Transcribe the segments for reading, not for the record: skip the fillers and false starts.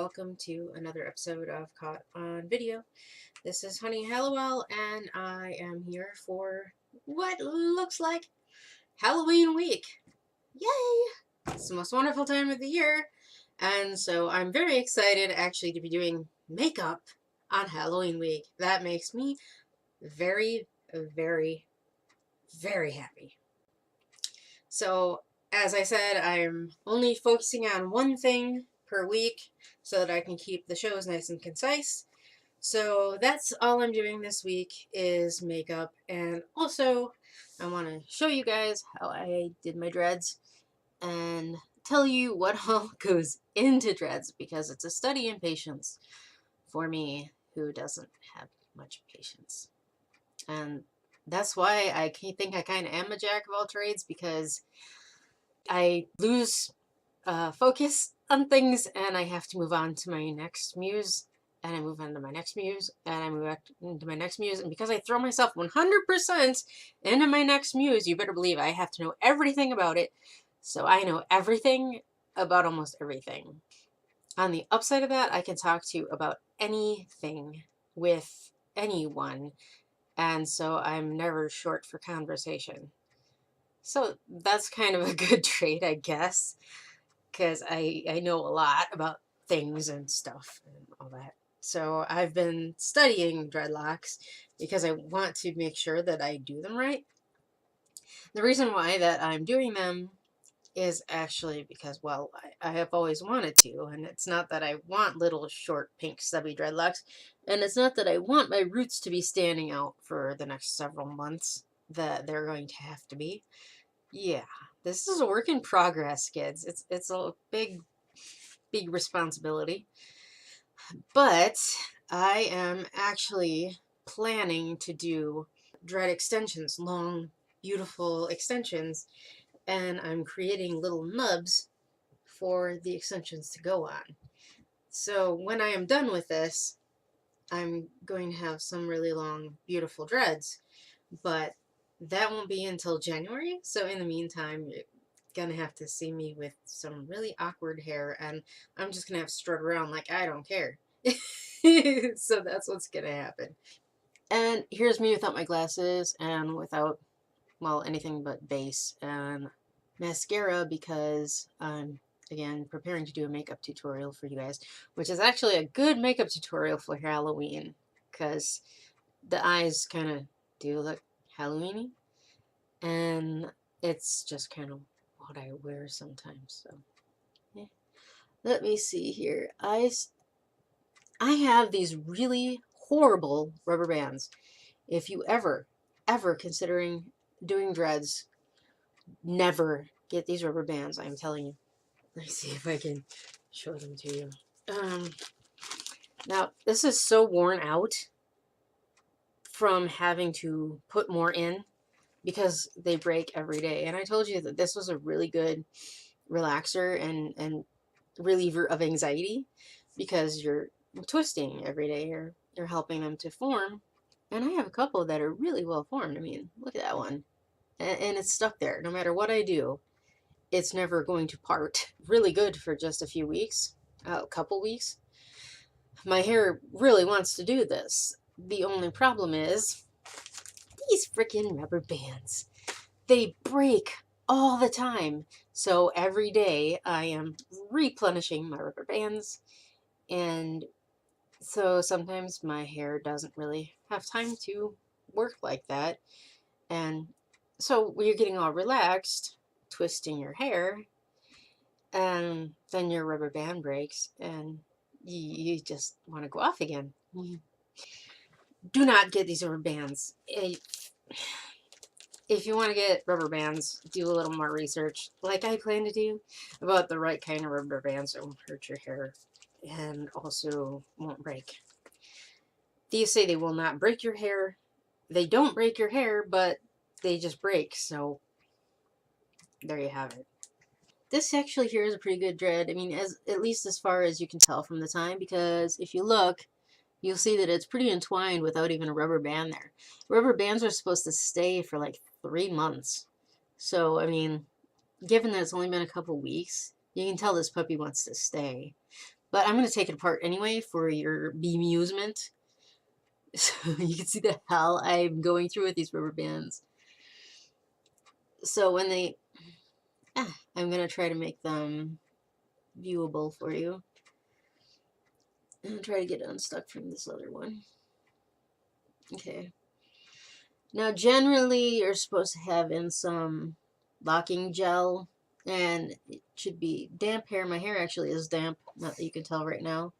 welcome to another episode of Caught on Video. This is Honey Halliwell, and I am here for what looks like Halloween week. Yay! It's the most wonderful time of the year, and so I'm very excited actually to be doing makeup on Halloween week. That makes me very, very, very happy. So, as I said, I'm only focusing on one thing per week so that I can keep the shows nice and concise. So that's all I'm doing this week is makeup, and also I want to show you guys how I did my dreads and tell you what all goes into dreads, because it's a study in patience for me who doesn't have much patience. And that's why I think I kind of am a jack of all trades, because I lose focus on things and I have to move on to my next muse, and I move on to my next muse, and I move back into my next muse. And because I throw myself 100% into my next muse, you better believe I have to know everything about it. So I know everything about almost everything. On the upside of that, I can talk to you about anything with anyone, and so I'm never short for conversation. So that's kind of a good trait, I guess, because I know a lot about things and stuff and all that. So I've been studying dreadlocks because I want to make sure that I do them right. The reason why that I'm doing them is actually because, well, I have always wanted to, and it's not that I want little short pink stubby dreadlocks, and it's not that I want my roots to be standing out for the next several months, that they're going to have to be. Yeah, this is a work in progress, kids. It's a big responsibility, but I am actually planning to do dread extensions, long, beautiful extensions, and I'm creating little nubs for the extensions to go on. So when I am done with this, I'm going to have some really long, beautiful dreads, but that won't be until January. So in the meantime, you're gonna have to see me with some really awkward hair, and I'm just gonna have to strut around like I don't care. So that's what's gonna happen. And here's me without my glasses and without, well, anything but base and mascara, because I'm, again, preparing to do a makeup tutorial for you guys, which is actually a good makeup tutorial for Halloween, because the eyes kind of do look Halloween-y, and it's just kind of what I wear sometimes. So yeah. Let me see here. I have these really horrible rubber bands. If you ever considering doing dreads, never get these rubber bands. I'm telling you. Let me see if I can show them to you. Now, this is so worn out from having to put more in, because they break every day. And I told you that this was a really good relaxer and reliever of anxiety, because you're twisting every day. You're helping them to form. And I have a couple that are really well formed. I mean, look at that one. And it's stuck there. No matter what I do, it's never going to part. Really good for just a few weeks, a couple weeks. My hair really wants to do this. The only problem is these freaking rubber bands. They break all the time. So every day I am replenishing my rubber bands, and so sometimes my hair doesn't really have time to work like that. And so when you're getting all relaxed, twisting your hair, and then your rubber band breaks and you just want to go off again. Do not get these rubber bands. If you want to get rubber bands, do a little more research, like I plan to do, about the right kind of rubber bands that won't hurt your hair and also won't break. These say they will not break your hair. They don't break your hair, but they just break. So there you have it. This actually here is a pretty good dread. I mean, at least as far as you can tell from the time, because if you look, you'll see that it's pretty entwined without even a rubber band there. Rubber bands are supposed to stay for like 3 months. So, I mean, given that it's only been a couple weeks, you can tell this puppy wants to stay. But I'm going to take it apart anyway for your bemusement. So you can see the hell I'm going through with these rubber bands. So when they... I'm going to try to make them viewable for you. And try to get unstuck from this other one. Okay. Now generally you're supposed to have in some locking gel, and it should be damp hair. My hair actually is damp, not that you can tell right now.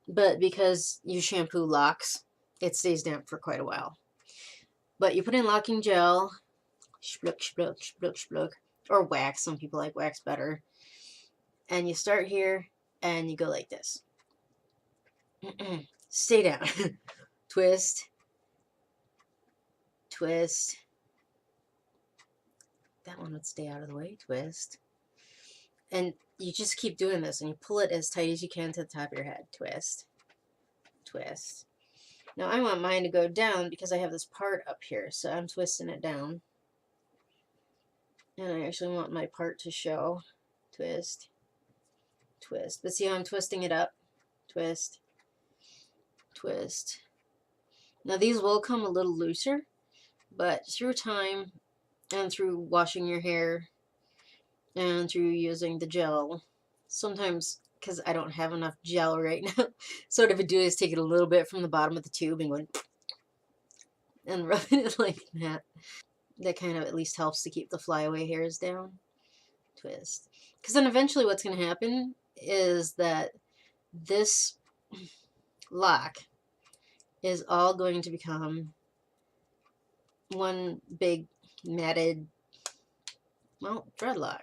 But because you shampoo locks, it stays damp for quite a while. But you put in locking gel, shpluk, shpluk, shpluk, shpluk, or wax. Some people like wax better. And you start here, and you go like this. Stay down. Twist. Twist. That one would stay out of the way. Twist. And you just keep doing this, and you pull it as tight as you can to the top of your head. Twist. Twist. Now I want mine to go down because I have this part up here, so I'm twisting it down. And I actually want my part to show. Twist. Twist. But see how I'm twisting it up? Twist. Twist. Now these will come a little looser, but through time and through washing your hair and through using the gel, sometimes, because I don't have enough gel right now, so what I would do is take it a little bit from the bottom of the tube and go and rubbing it like that. That kind of at least helps to keep the flyaway hairs down. Twist. Because then eventually what's going to happen is that this lock is all going to become one big matted, well, dreadlock.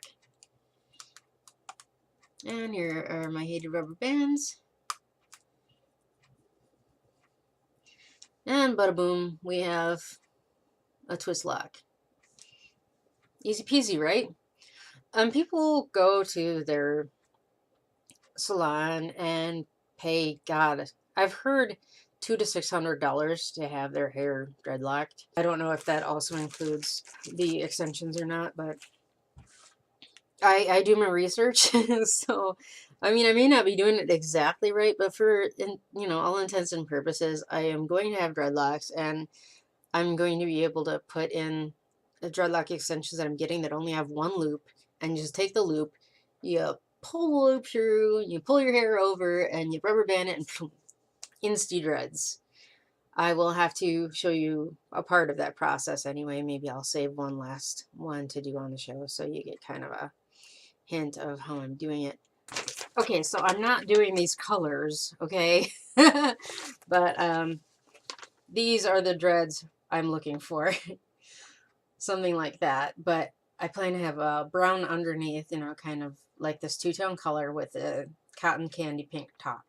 And here are my hated rubber bands. And bada boom, we have a twist lock. Easy peasy, right? People go to their salon and pay, God, I've heard $200 to $600 to have their hair dreadlocked. I don't know if that also includes the extensions or not, but I do my research. So, I mean, I may not be doing it exactly right, but for, all intents and purposes, I am going to have dreadlocks, and I'm going to be able to put in the dreadlock extensions that I'm getting that only have one loop, and you just take the loop, you pull the loop through, you pull your hair over, and you rubber band it, and insta dreads. I will have to show you a part of that process anyway. Maybe I'll save one last one to do on the show so you get kind of a hint of how I'm doing it. Okay, so I'm not doing these colors, okay? But these are the dreads I'm looking for. Something like that. But I plan to have a brown underneath, kind of like this two-tone color with a cotton candy pink top.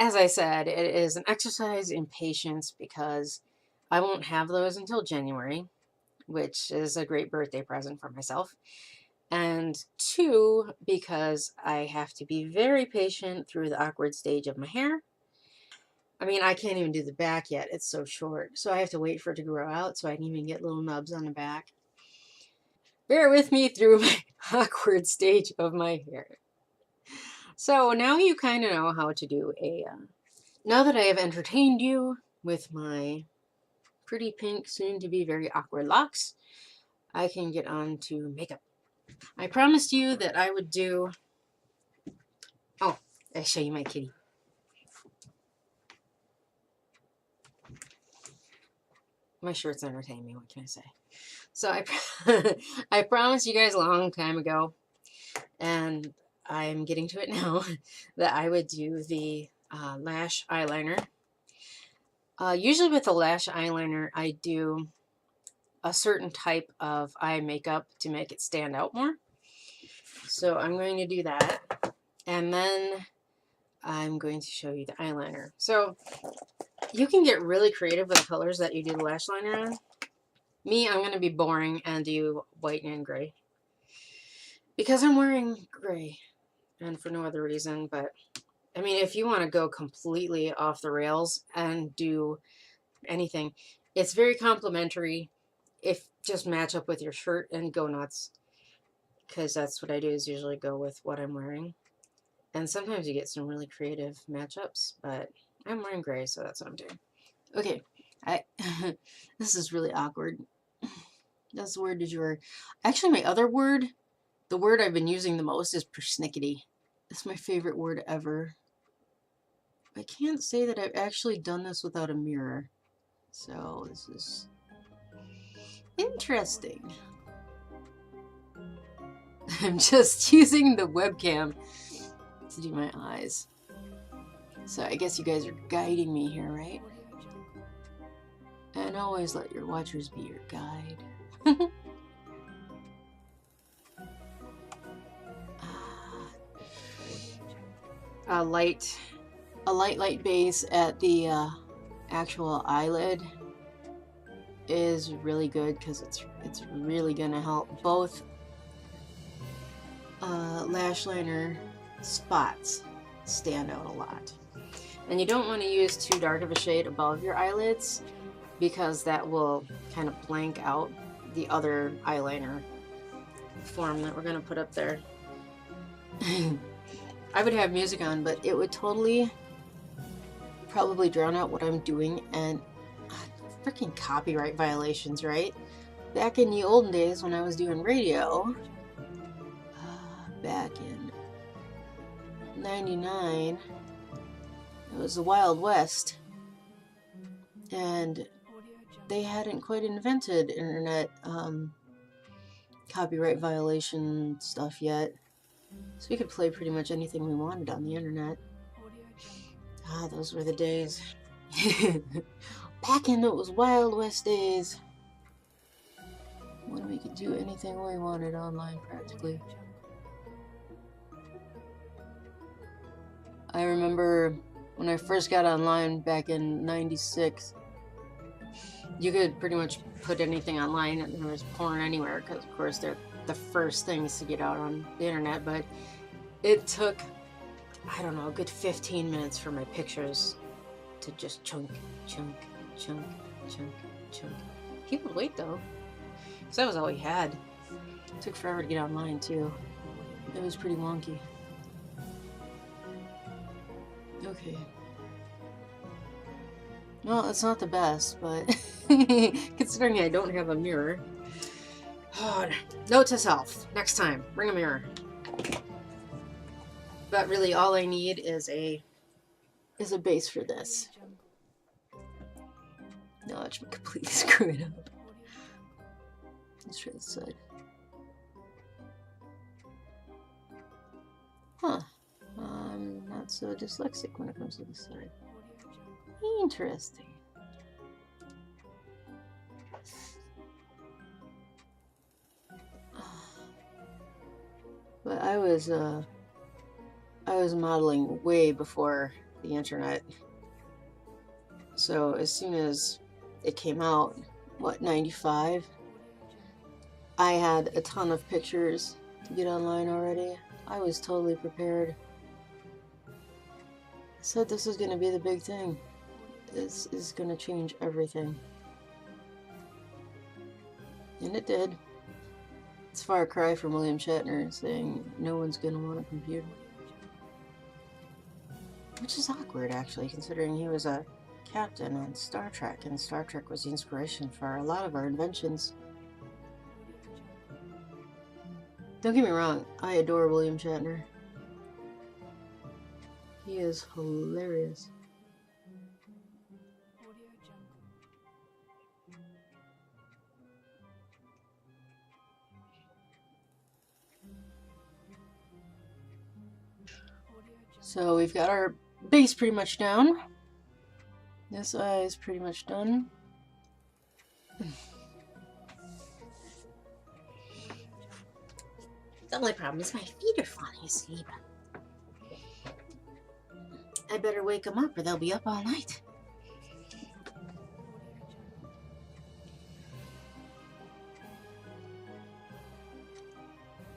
As I said, it is an exercise in patience because I won't have those until January, which is a great birthday present for myself. And 2, because I have to be very patient through the awkward stage of my hair. I mean, I can't even do the back yet. It's so short. So I have to wait for it to grow out so I can even get little nubs on the back. Bear with me through my awkward stage of my hair. So now you kind of know how to do a... now that I have entertained you with my pretty pink, soon-to-be very awkward locks, I can get on to makeup. I promised you that I would do... Oh, I'll show you my kitty. My shirts entertain me, what can I say? So I promised you guys a long time ago, and I'm getting to it now, that I would do the lash eyeliner. Usually with the lash eyeliner, I do a certain type of eye makeup to make it stand out more. So I'm going to do that, and then I'm going to show you the eyeliner. So you can get really creative with the colors that you do the lash liner on. Me, I'm going to be boring and do white and gray. Because I'm wearing gray, and for no other reason, but I mean, if you want to go completely off the rails and do anything, it's very complimentary. If just match up with your shirt and go nuts, because that's what I do, is usually go with what I'm wearing. And sometimes you get some really creative matchups, but I'm wearing gray, so that's what I'm doing. Okay, this is really awkward. That's the word du jour. Actually, my other word, the word I've been using the most is persnickety. It's my favorite word ever. I can't say that I've actually done this without a mirror. So this is interesting. I'm just using the webcam to do my eyes. So I guess you guys are guiding me here, right? And always let your watchers be your guide. A light base at the actual eyelid is really good because it's really gonna help both lash liner spots stand out a lot. And you don't want to use too dark of a shade above your eyelids because that will kind of blank out the other eyeliner form that we're going to put up there. I would have music on, but it would totally probably drown out what I'm doing, and freaking copyright violations, right? Back in the olden days when I was doing radio, back in 99, it was the Wild West, and they hadn't quite invented internet copyright violation stuff yet, so we could play pretty much anything we wanted on the internet. Ah, those were the days. Back in those Wild West days, when we could do anything we wanted online practically. I remember when I first got online back in '96, you could pretty much put anything online and there was porn anywhere because, of course, they're the first things to get out on the internet. But it took, I don't know, a good 15 minutes for my pictures to just chunk, chunk, chunk, chunk, chunk. People would wait, though, because that was all we had. It took forever to get online, too. It was pretty wonky. Okay. Well, it's not the best, but considering I don't have a mirror. Oh, note to self, next time, bring a mirror. But really all I need is a base for this. No, I should completely screw it up. Let's try this side. Huh. I'm not so dyslexic when it comes to this side. Interesting. But I was modeling way before the internet. So as soon as it came out, what, 95? I had a ton of pictures to get online already. I was totally prepared. I said this was going to be the big thing. This is going to change everything. And it did. It's a far cry from William Shatner saying no one's going to want a computer. Which is awkward, actually, considering he was a captain on Star Trek, and Star Trek was the inspiration for a lot of our inventions. Don't get me wrong, I adore William Shatner. He is hilarious. So we've got our base pretty much down. This eye is pretty much done. The only problem is my feet are falling asleep. I better wake them up or they'll be up all night.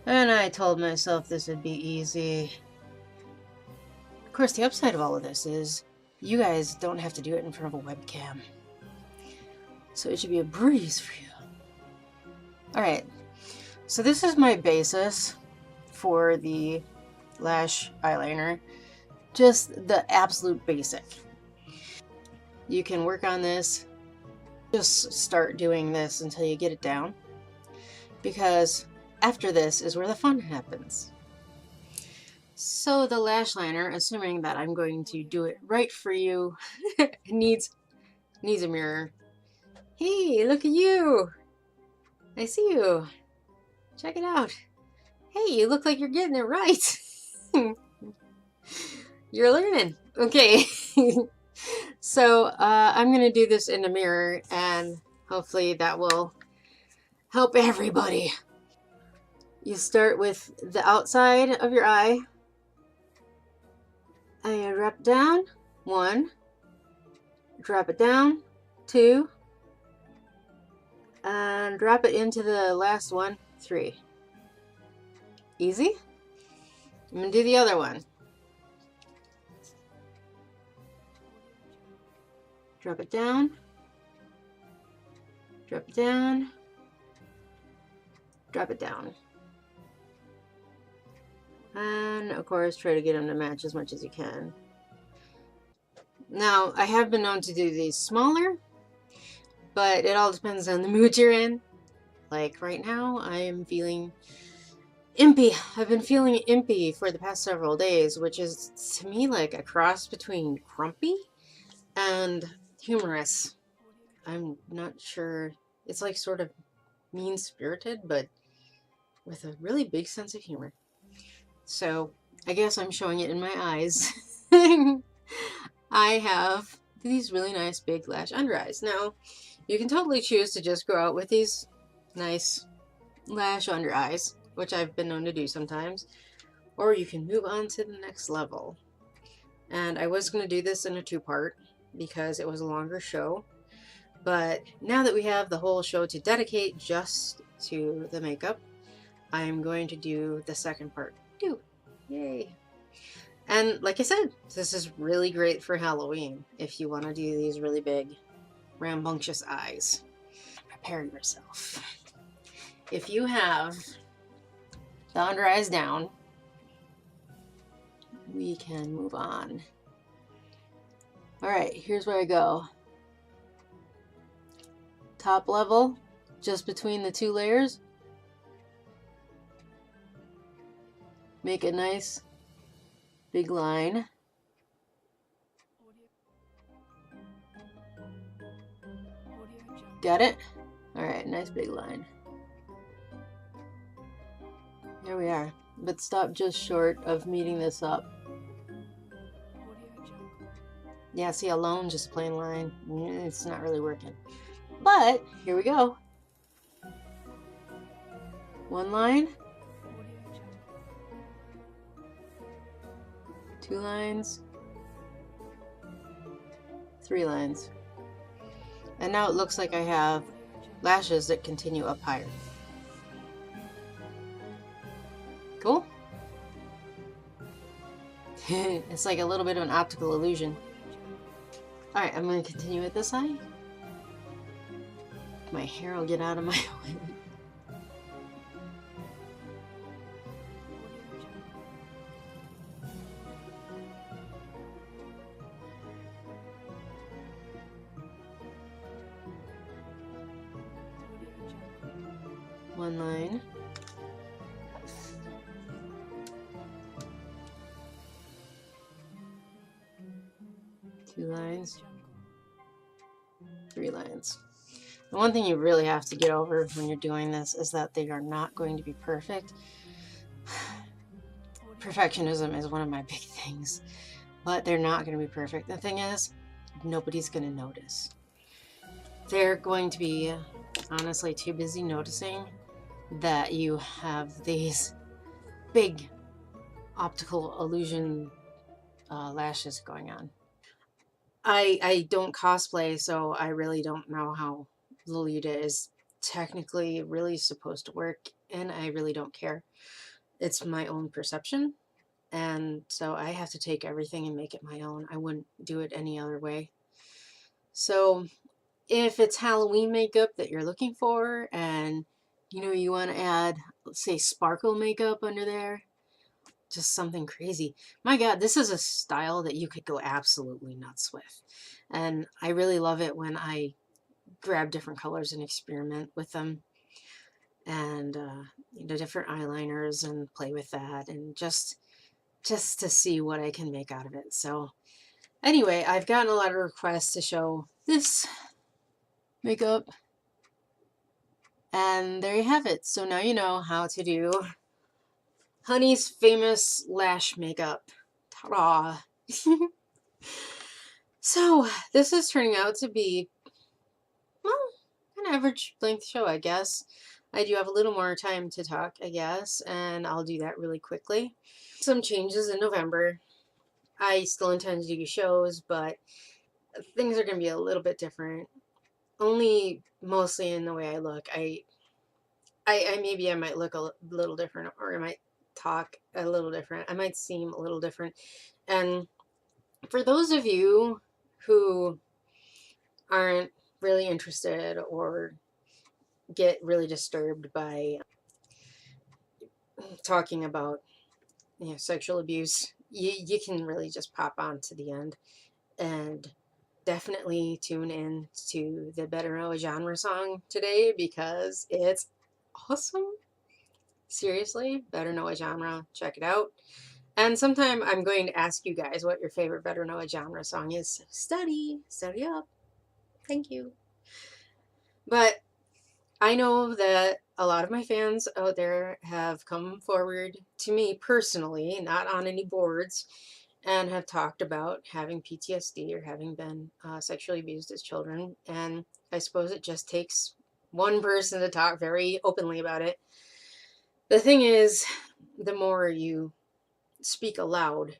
And I told myself this would be easy. Of course, the upside of all of this is you guys don't have to do it in front of a webcam. So it should be a breeze for you. Alright, so this is my basis for the lash eyeliner. Just the absolute basic. You can work on this. Just start doing this until you get it down. Because after this is where the fun happens. So the lash liner, assuming that I'm going to do it right for you, needs a mirror. Hey, look at you! I see you. Check it out. Hey, you look like you're getting it right. You're learning. Okay. So I'm gonna do this in the mirror, and hopefully that will help everybody. You start with the outside of your eye. And you drop it down. 1. Drop it down. 2. And drop it into the last one. 3. Easy? I'm going to do the other one. Drop it down. Drop it down. Drop it down. And of course, try to get them to match as much as you can. Now, I have been known to do these smaller, but it all depends on the mood you're in. Like right now, I am feeling impy. I've been feeling impy for the past several days, which is to me like a cross between grumpy and humorous. I'm not sure. It's like sort of mean-spirited, but with a really big sense of humor. So I guess I'm showing it in my eyes. I have these really nice big lash under eyes. Now, you can totally choose to just go out with these nice lash under eyes, which I've been known to do sometimes, or you can move on to the next level. And I was going to do this in a 2-part because it was a longer show, but now that we have the whole show to dedicate just to the makeup, I'm going to do the second part too. Yay! And like I said, this is really great for Halloween if you want to do these really big, rambunctious eyes. Prepare yourself. If you have the under eyes down, we can move on. Alright, here's where I go. Top level, just between the 2 layers. Make a nice big line. Got it? Alright, nice big line. There we are. But stop just short of meeting this up. Yeah, see, alone, just a plain line. It's not really working. But, here we go. 1 line. 2 lines. 3 lines. And now it looks like I have lashes that continue up higher. Cool? It's like a little bit of an optical illusion. Alright, I'm going to continue with this eye. My hair will get out of my way. One line. Two lines. 3 lines. The one thing you really have to get over when you're doing this is that they are not going to be perfect. Perfectionism is one of my big things, but they're not going to be perfect. The thing is, nobody's going to notice. They're going to be honestly too busy noticing that you have these big optical illusion lashes going on. I don't cosplay, so I really don't know how Lolita is technically really supposed to work, and I really don't care. It's my own perception, and so I have to take everything and make it my own. I wouldn't do it any other way. So if it's Halloween makeup that you're looking for, and you know you want to add, let's say, sparkle makeup under there, just something crazy. My God, this is a style that you could go absolutely nuts with. And I really love it when I grab different colors and experiment with them, and different eyeliners, and play with that, and just to see what I can make out of it. So anyway, I've gotten a lot of requests to show this makeup, and there you have it. So now you know how to do Honey's famous lash makeup. Ta-da! So this is turning out to be, well, an average length show, I guess. I do have a little more time to talk, I guess, and I'll do that really quickly. Some changes in November. I still intend to do shows, but things are going to be a little bit different. Only mostly in the way I look. Maybe I might look a little different, or I might talk a little different. I might seem a little different. And for those of you who aren't really interested or get really disturbed by talking about, sexual abuse, you can really just pop on to the end, and definitely tune in to the Better Know a Genre song today, because it's awesome. Seriously, Better Know a Genre, check it out. And sometime I'm going to ask you guys what your favorite Better Know a Genre song is. Study up. Thank you. But I know that a lot of my fans out there have come forward to me personally, not on any boards, and have talked about having PTSD or having been sexually abused as children. And I suppose it just takes one person to talk very openly about it. The thing is, the more you speak aloud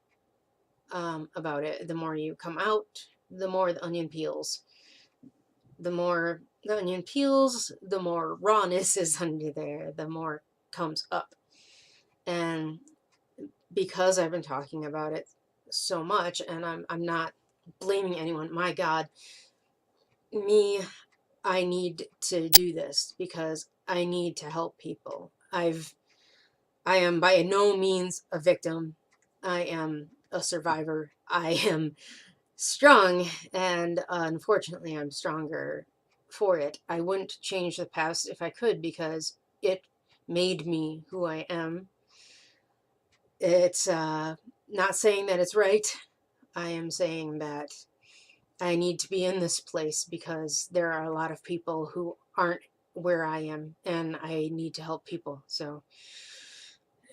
about it, the more you come out, the more the onion peels. The more the onion peels, the more rawness is under there, the more comes up. And because I've been talking about it so much, and I'm not blaming anyone, my God, I need to do this because I need to help people. I am by no means a victim. I am a survivor. I am strong, and unfortunately I'm stronger for it. I wouldn't change the past if I could, because it made me who I am. It's not saying that it's right. I am saying that I need to be in this place because there are a lot of people who aren't where I am, and I need to help people. So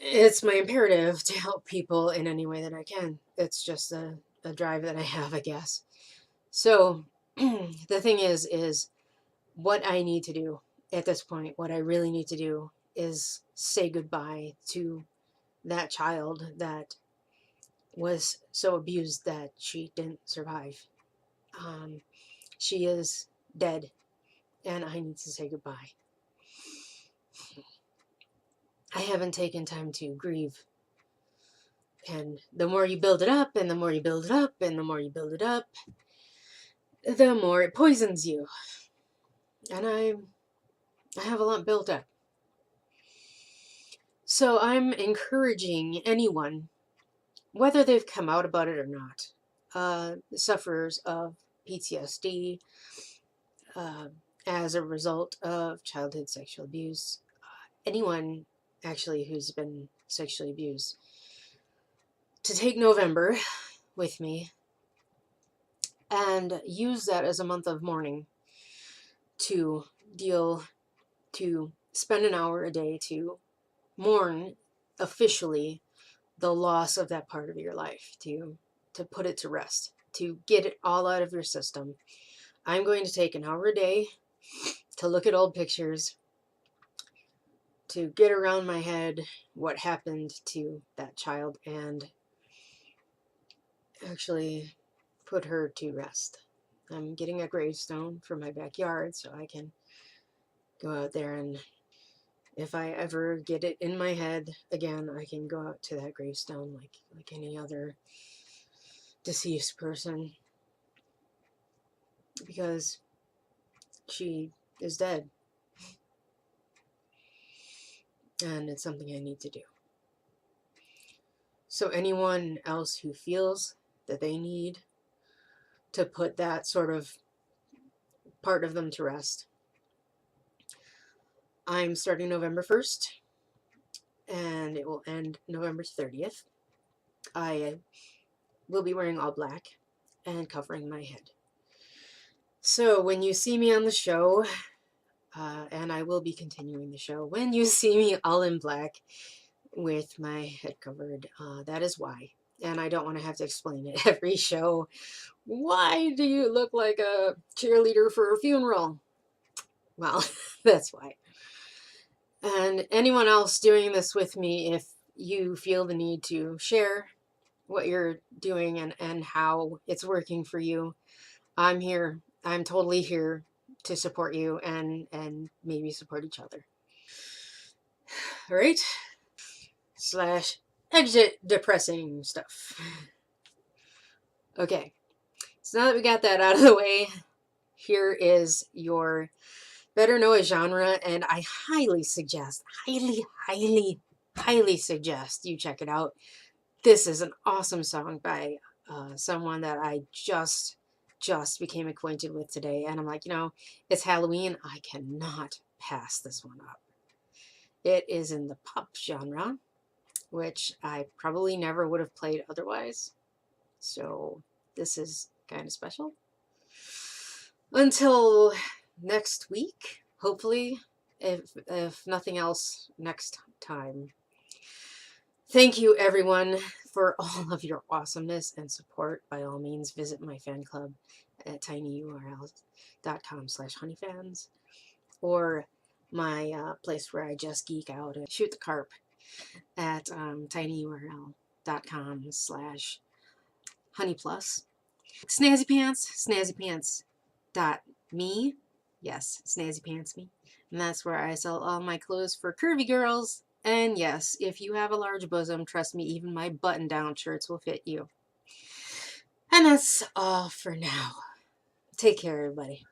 it's my imperative to help people in any way that I can. It's just a drive that I have, I guess. So the thing is what I need to do at this point, what I really need to do is say goodbye to that child that was so abused that she didn't survive. She is dead, and I need to say goodbye. I haven't taken time to grieve. And the more you build it up, and the more you build it up, and the more you build it up, the more it poisons you. And I have a lot built up. So I'm encouraging anyone, whether they've come out about it or not, sufferers of PTSD as a result of childhood sexual abuse, anyone actually who's been sexually abused, to take November with me and use that as a month of mourning to spend an hour a day to mourn officially the loss of that part of your life, to put it to rest, to get it all out of your system. I'm going to take an hour a day to look at old pictures, to get around my head what happened to that child, and actually put her to rest. I'm getting a gravestone for my backyard so I can go out there, and if I ever get it in my head again, I can go out to that gravestone like any other deceased person, because she is dead, and it's something I need to do. So anyone else who feels that they need to put that sort of part of them to rest, I'm starting November 1st, and it will end November 30th. I will be wearing all black and covering my head. So when you see me on the show, and I will be continuing the show, when you see me all in black with my head covered, that is why. And I don't want to have to explain it every show. Why do you look like a cheerleader for a funeral? Well, that's why. And anyone else doing this with me, if you feel the need to share what you're doing and how it's working for you, I'm here. I'm totally here to support you and maybe support each other. All right? Slash exit depressing stuff. Okay. So now that we got that out of the way, here is your better know a genre, and I highly suggest, highly suggest you check it out. This is an awesome song by someone that I just became acquainted with today, and I'm like, you know, it's Halloween. I cannot pass this one up. It is in the pop genre, which I probably never would have played otherwise. So this is kind of special. Until next week, hopefully, if nothing else, next time. Thank you, everyone, for all of your awesomeness and support. By all means, visit my fan club at tinyurl.com/honeyfans, or my place where I just geek out and shoot the carp at tinyurl.com/honeyplus. Snazzypants.me. Yes, snazzypantsme. And that's where I sell all my clothes for curvy girls. And yes, if you have a large bosom, trust me, even my button-down shirts will fit you. And that's all for now. Take care, everybody.